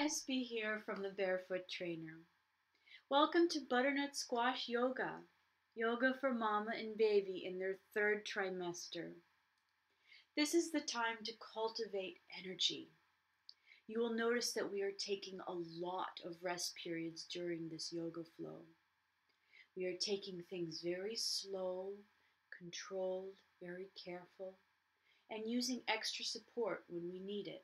SB here from the Barefoot Trainer. Welcome to Butternut Squash Yoga, yoga for mama and baby in their third trimester. This is the time to cultivate energy. You will notice that we are taking a lot of rest periods during this yoga flow. We are taking things very slow, controlled, very careful, and using extra support when we need it.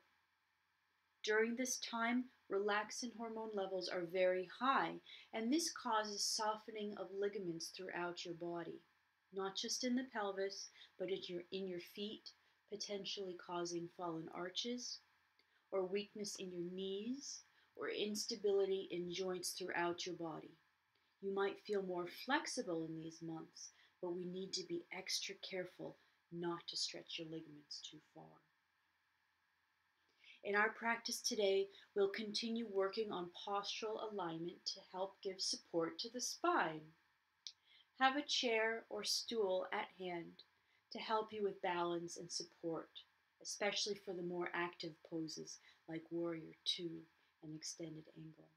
During this time, relaxin hormone levels are very high, and this causes softening of ligaments throughout your body, not just in the pelvis, but in your feet, potentially causing fallen arches, or weakness in your knees, or instability in joints throughout your body. You might feel more flexible in these months, but we need to be extra careful not to stretch your ligaments too far. In our practice today, we'll continue working on postural alignment to help give support to the spine. Have a chair or stool at hand to help you with balance and support, especially for the more active poses like Warrior Two and Extended Angle.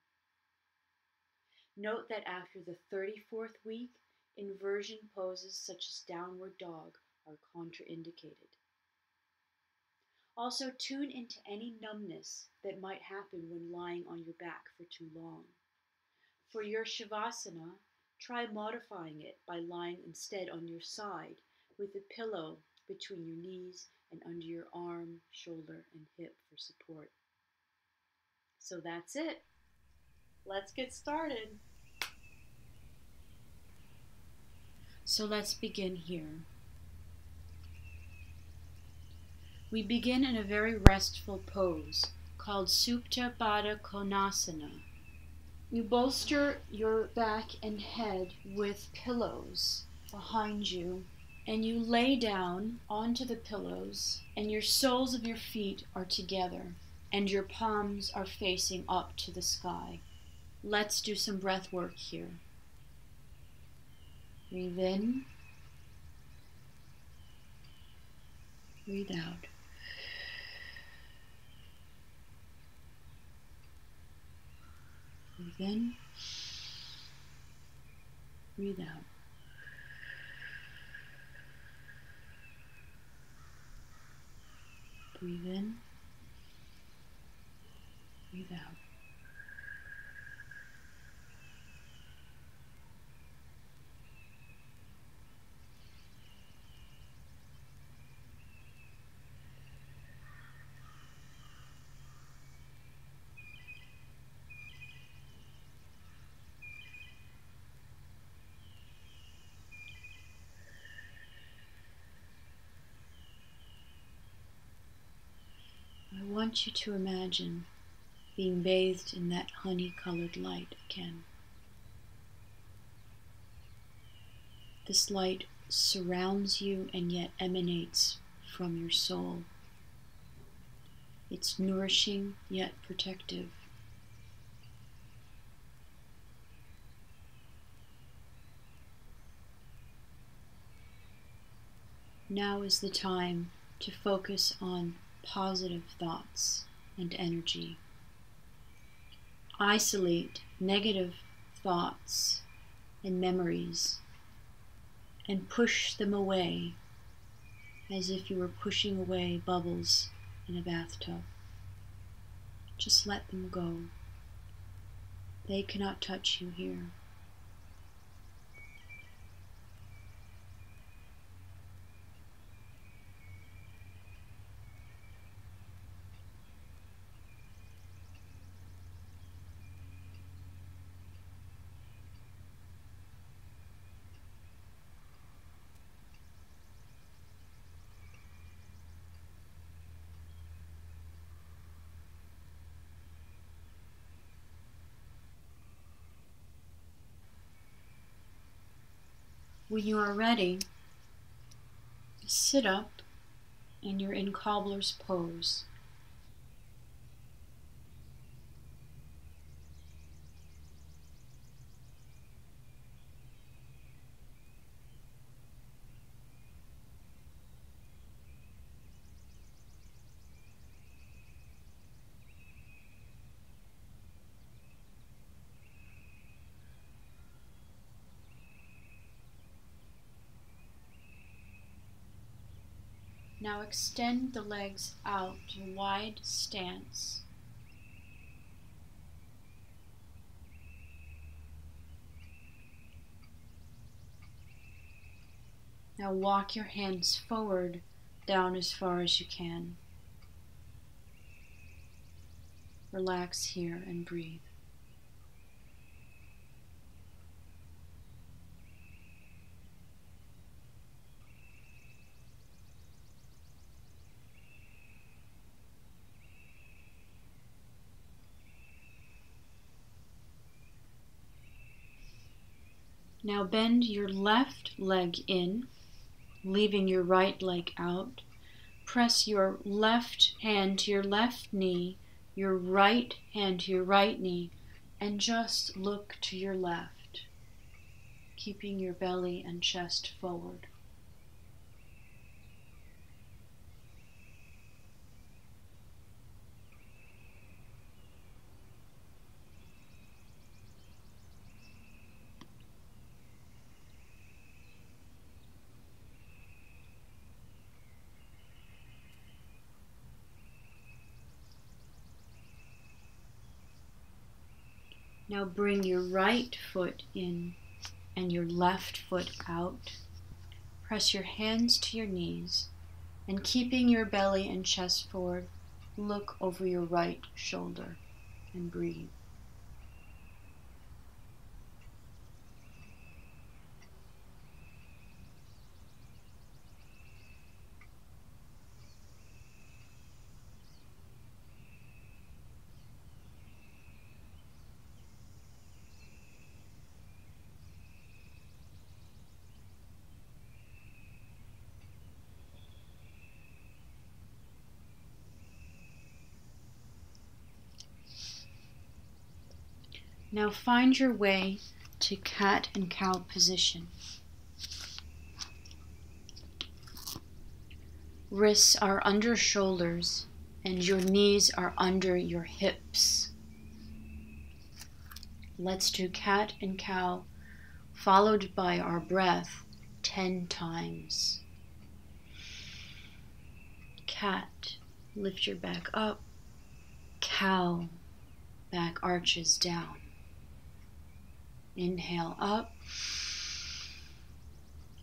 Note that after the 34th week, inversion poses such as Downward Dog are contraindicated. Also, tune into any numbness that might happen when lying on your back for too long. For your Shavasana, try modifying it by lying instead on your side with a pillow between your knees and under your arm, shoulder, and hip for support. So that's it. Let's get started. So let's begin here. We begin in a very restful pose called Supta Baddha Konasana. You bolster your back and head with pillows behind you, and you lay down onto the pillows, and your soles of your feet are together, and your palms are facing up to the sky. Let's do some breath work here. Breathe in, breathe out. Breathe in, breathe out. Breathe in, breathe out. I want you to imagine being bathed in that honey-colored light again. This light surrounds you and yet emanates from your soul. It's nourishing yet protective. Now is the time to focus on positive thoughts and energy. Isolate negative thoughts and memories and push them away as if you were pushing away bubbles in a bathtub. Just let them go. They cannot touch you here. When you are ready, sit up and you're in cobbler's pose. Now extend the legs out to a wide stance. Now walk your hands forward, down as far as you can. Relax here and breathe. Now bend your left leg in, leaving your right leg out. Press your left hand to your left knee, your right hand to your right knee, and just look to your left, keeping your belly and chest forward. Now bring your right foot in and your left foot out. Press your hands to your knees and keeping your belly and chest forward, look over your right shoulder and breathe. Now find your way to cat and cow position. Wrists are under shoulders and your knees are under your hips. Let's do cat and cow, followed by our breath 10 times. Cat, lift your back up. Cow, back arches down. Inhale up.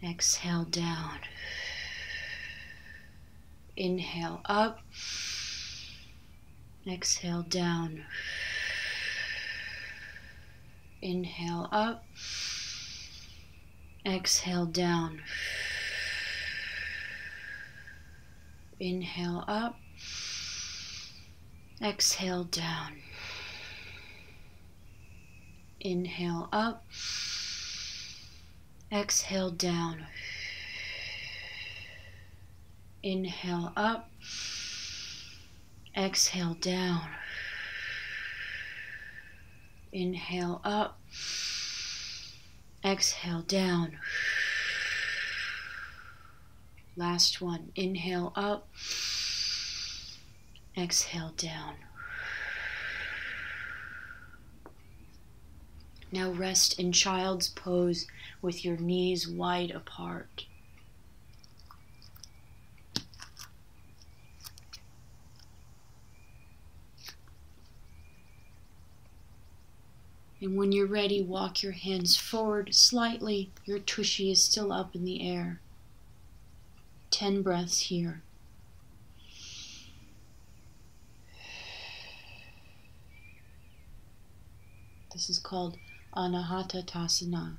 Exhale down. Inhale up. Exhale down. Inhale up. Exhale down. Inhale up. Exhale down. Inhale up. Exhale down. Inhale up. Exhale down. Inhale up. Exhale down. Last one. Inhale up. Exhale down. Now rest in child's pose with your knees wide apart. And when you're ready, walk your hands forward slightly. Your tushy is still up in the air. 10 breaths here. This is called Anahatatasana.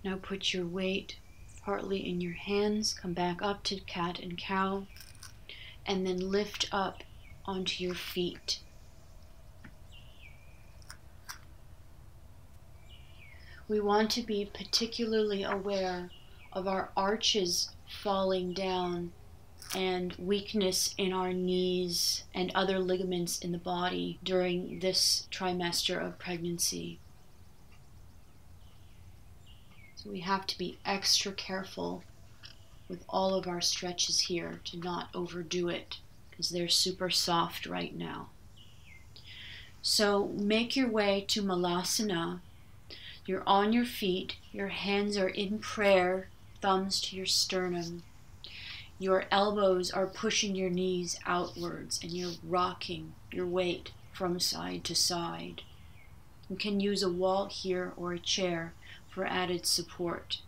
Now put your weight partly in your hands. Come back up to cat and cow, and then lift up onto your feet. We want to be particularly aware of our arches falling down and weakness in our knees and other ligaments in the body during this trimester of pregnancy. So we have to be extra careful with all of our stretches here to not overdo it because they're super soft right now. So make your way to Malasana. You're on your feet, your hands are in prayer, thumbs to your sternum. Your elbows are pushing your knees outwards and you're rocking your weight from side to side. You can use a wall here or a chair for added support.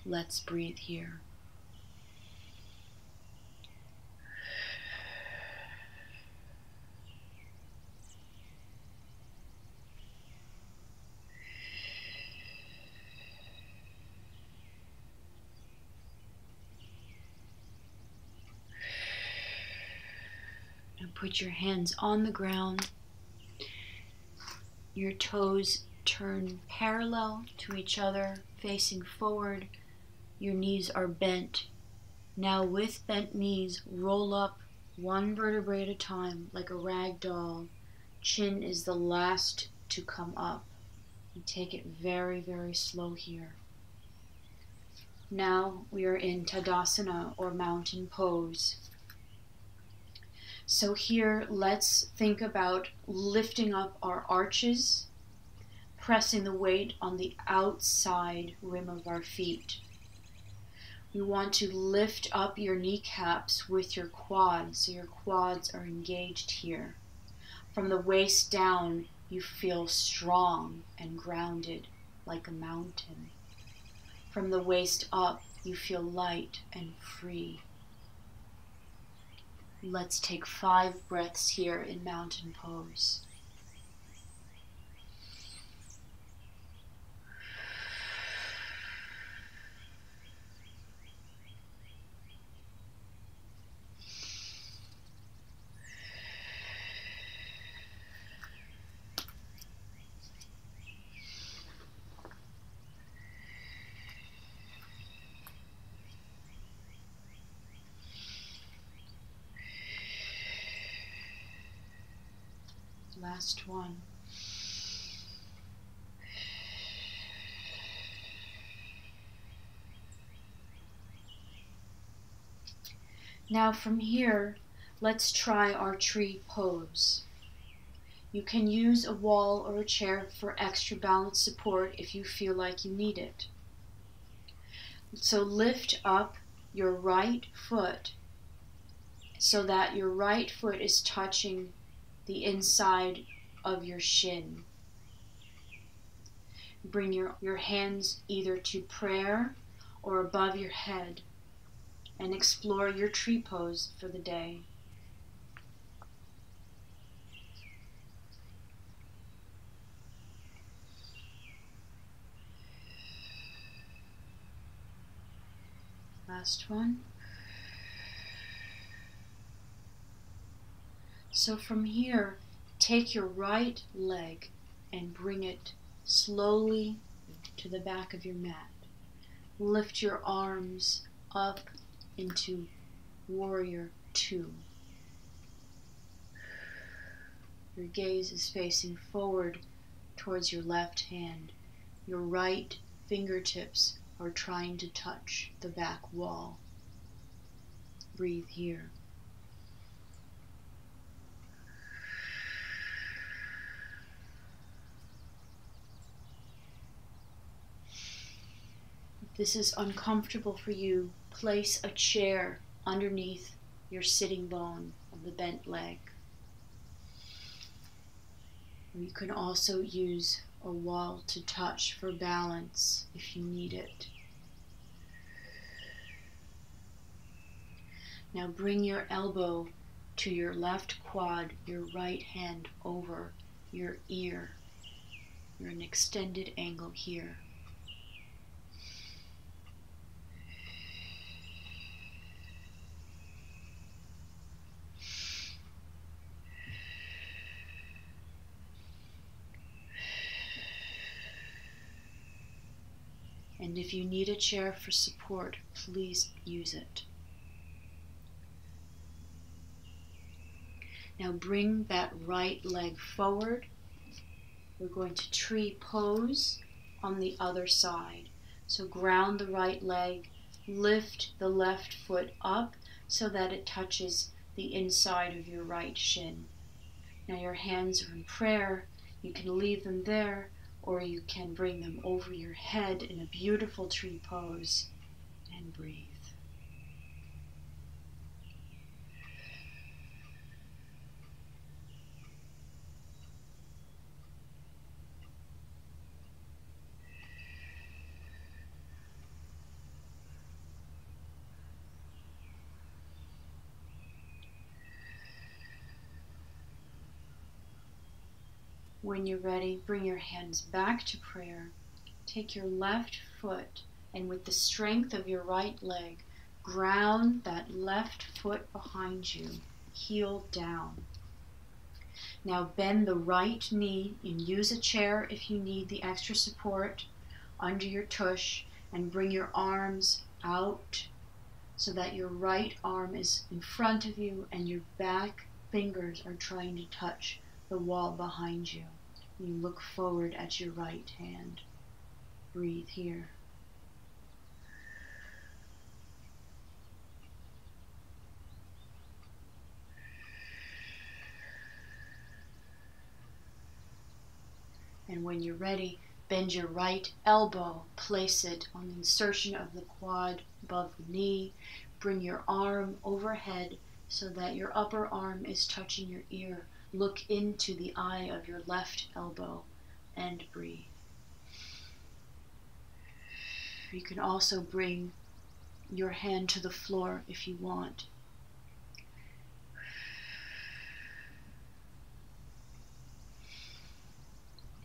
Let's breathe here. And put your hands on the ground. Your toes turn parallel to each other, facing forward. Your knees are bent. Now with bent knees, roll up one vertebrae at a time like a rag doll. Chin is the last to come up. You take it very, very slow here. Now we are in Tadasana or mountain pose. So here, let's think about lifting up our arches, pressing the weight on the outside rim of our feet. We want to lift up your kneecaps with your quads, so your quads are engaged here. From the waist down, you feel strong and grounded like a mountain. From the waist up, you feel light and free. Let's take 5 breaths here in mountain pose. Last one. Now from here, let's try our tree pose. You can use a wall or a chair for extra balance support if you feel like you need it. So lift up your right foot so that your right foot is touching the inside of your shin. Bring your hands either to prayer or above your head and explore your tree pose for the day. Last one. So from here, take your right leg and bring it slowly to the back of your mat. Lift your arms up into Warrior 2. Your gaze is facing forward towards your left hand. Your right fingertips are trying to touch the back wall. Breathe here. If this is uncomfortable for you, place a chair underneath your sitting bone of the bent leg. You can also use a wall to touch for balance if you need it. Now bring your elbow to your left quad, your right hand over your ear. You're an extended angle here. And if you need a chair for support, please use it. Now bring that right leg forward. We're going to tree pose on the other side. So ground the right leg, lift the left foot up so that it touches the inside of your right shin. Now your hands are in prayer. You can leave them there, or you can bring them over your head in a beautiful tree pose and breathe. When you're ready, bring your hands back to prayer. Take your left foot and with the strength of your right leg, ground that left foot behind you, heel down. Now bend the right knee and use a chair if you need the extra support under your tush, and bring your arms out so that your right arm is in front of you and your back fingers are trying to touch the wall behind you. You look forward at your right hand. Breathe here. And when you're ready, bend your right elbow, place it on the insertion of the quad above the knee. Bring your arm overhead so that your upper arm is touching your ear. Look into the eye of your left elbow and breathe. You can also bring your hand to the floor if you want.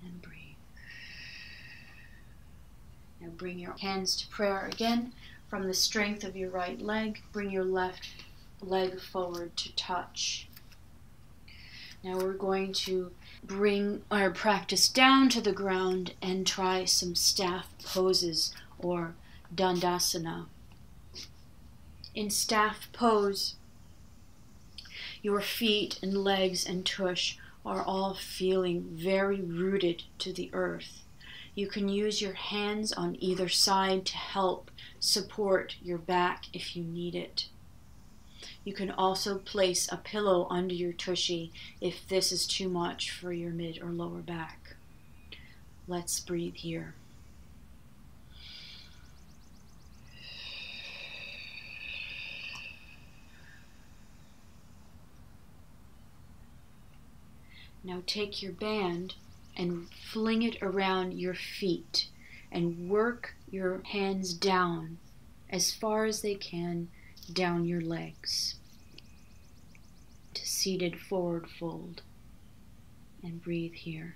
And breathe. Now bring your hands to prayer again. From the strength of your right leg, bring your left leg forward to touch. Now we're going to bring our practice down to the ground and try some staff poses or dandasana. In staff pose, your feet and legs and tush are all feeling very rooted to the earth. You can use your hands on either side to help support your back if you need it. You can also place a pillow under your tushy if this is too much for your mid or lower back. Let's breathe here. Now take your band and fling it around your feet and work your hands down as far as they can down your legs to seated forward fold, and breathe here.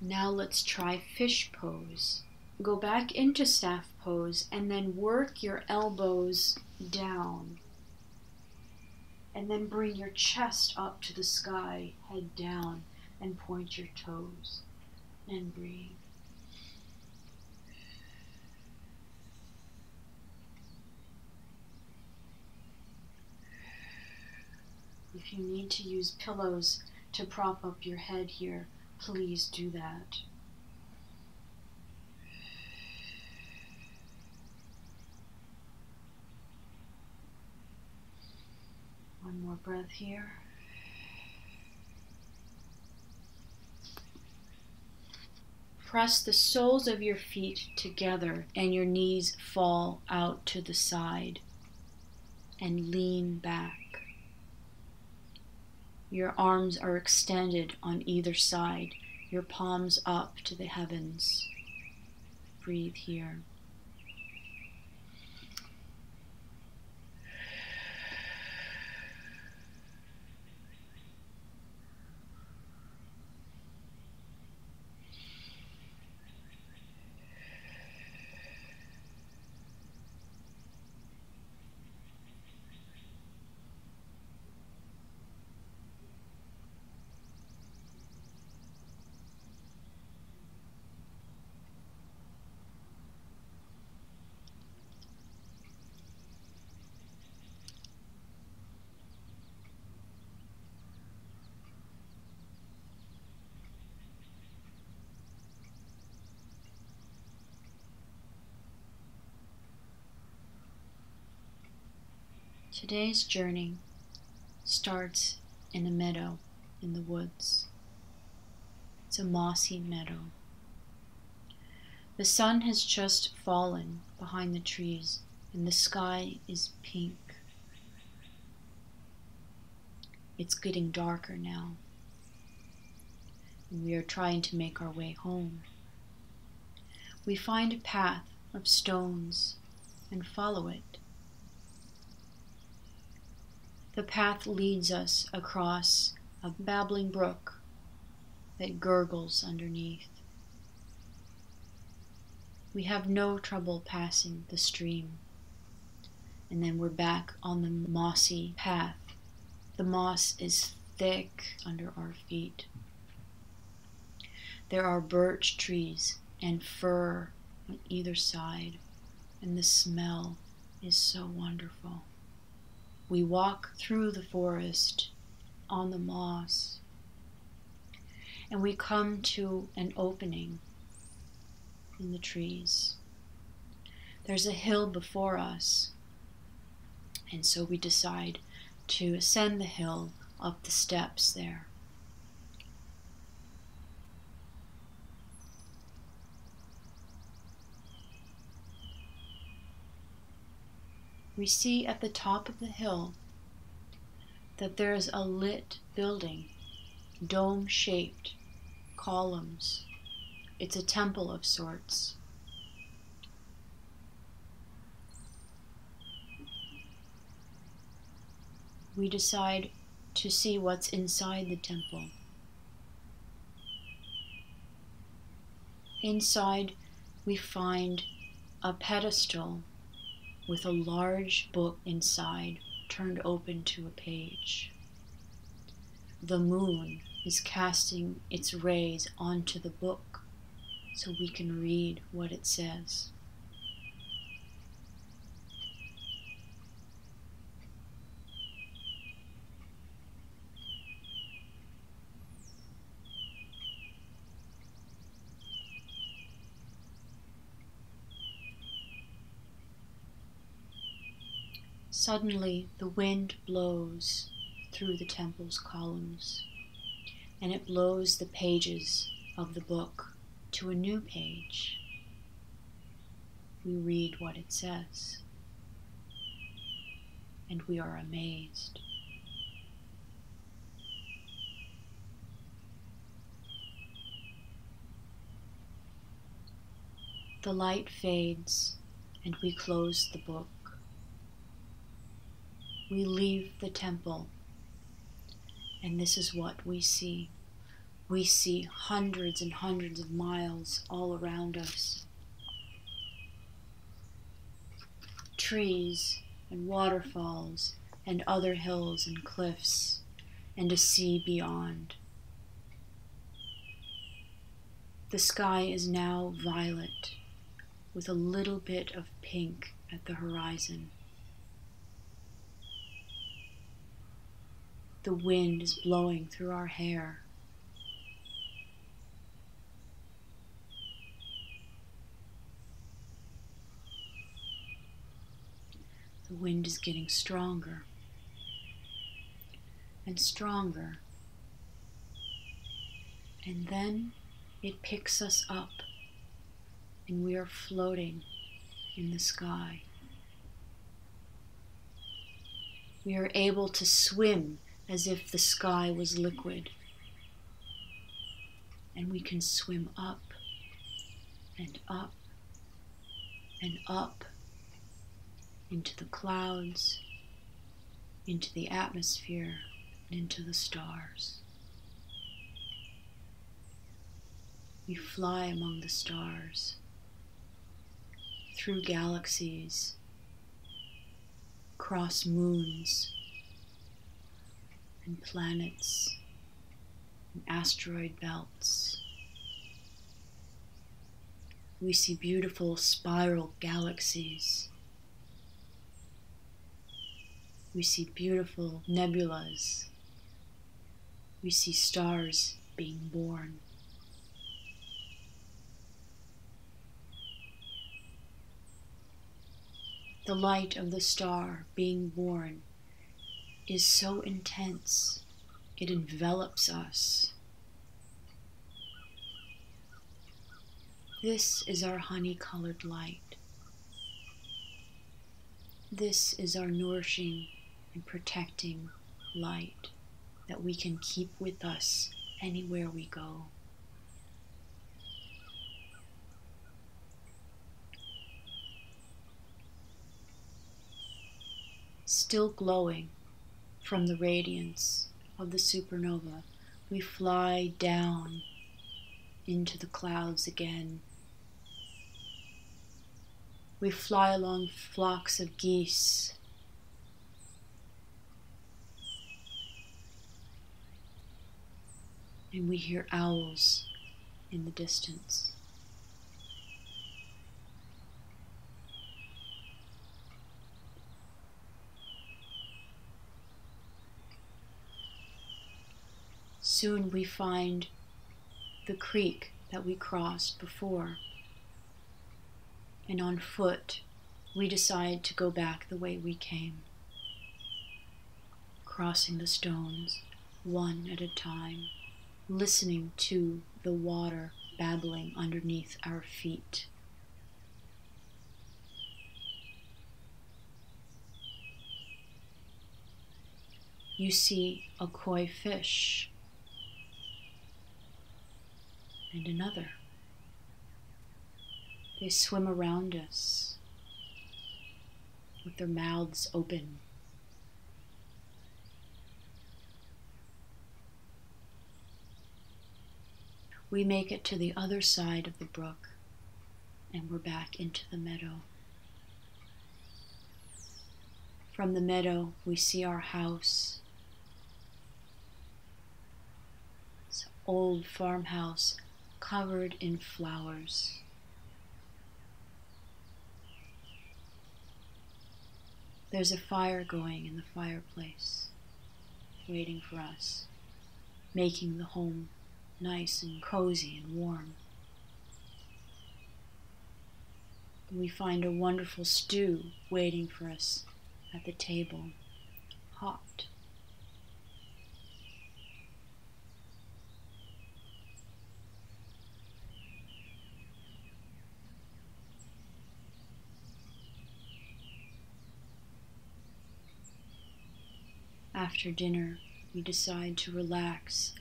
Now let's try fish pose. Go back into staff pose and then work your elbows down. And then bring your chest up to the sky, head down, and point your toes. And breathe. If you need to use pillows to prop up your head here, please do that. One more breath here. Press the soles of your feet together and your knees fall out to the side and lean back. Your arms are extended on either side. your palms up to the heavens. Breathe here. Today's journey starts in a meadow in the woods. It's a mossy meadow. The sun has just fallen behind the trees and the sky is pink. It's getting darker now, and we are trying to make our way home. We find a path of stones and follow it. The path leads us across a babbling brook that gurgles underneath. We have no trouble passing the stream, and then we're back on the mossy path. The moss is thick under our feet. There are birch trees and fir on either side, and the smell is so wonderful. We walk through the forest on the moss, and we come to an opening in the trees. There's a hill before us, and so we decide to ascend the hill up the steps there. We see at the top of the hill that there is a lit building, dome-shaped columns. It's a temple of sorts. We decide to see what's inside the temple. Inside, we find a pedestal with a large book inside, turned open to a page. The moon is casting its rays onto the book so we can read what it says. Suddenly, the wind blows through the temple's columns, and it blows the pages of the book to a new page. We read what it says, and we are amazed. The light fades, and we close the book. We leave the temple, and this is what we see. We see hundreds and hundreds of miles all around us. Trees and waterfalls and other hills and cliffs, and a sea beyond. The sky is now violet, with a little bit of pink at the horizon. The wind is blowing through our hair. The wind is getting stronger and stronger, and then it picks us up, and we are floating in the sky. We are able to swim as if the sky was liquid. And we can swim up and up and up into the clouds, into the atmosphere, and into the stars. We fly among the stars, through galaxies, across moons and planets and asteroid belts. We see beautiful spiral galaxies. We see beautiful nebulas. We see stars being born. The light of the star being born is so intense, it envelops us. This is our honey-colored light. This is our nourishing and protecting light that we can keep with us anywhere we go. Still glowing from the radiance of the supernova, we fly down into the clouds again. We fly along flocks of geese. And we hear owls in the distance. Soon we find the creek that we crossed before, and on foot we decide to go back the way we came, crossing the stones one at a time, listening to the water babbling underneath our feet. You see a koi fish and another. They swim around us with their mouths open. We make it to the other side of the brook and we're back into the meadow. From the meadow, we see our house. It's an old farmhouse covered in flowers. There's a fire going in the fireplace, waiting for us, making the home nice and cozy and warm. We find a wonderful stew waiting for us at the table, hot. After dinner, we decide to relax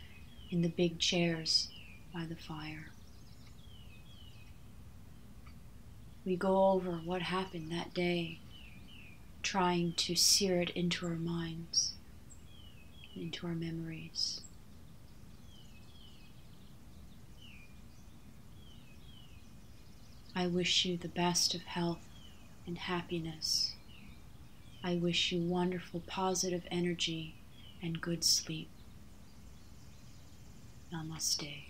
in the big chairs by the fire. We go over what happened that day, trying to sear it into our minds, into our memories. I wish you the best of health and happiness. I wish you wonderful positive energy and good sleep. Namaste.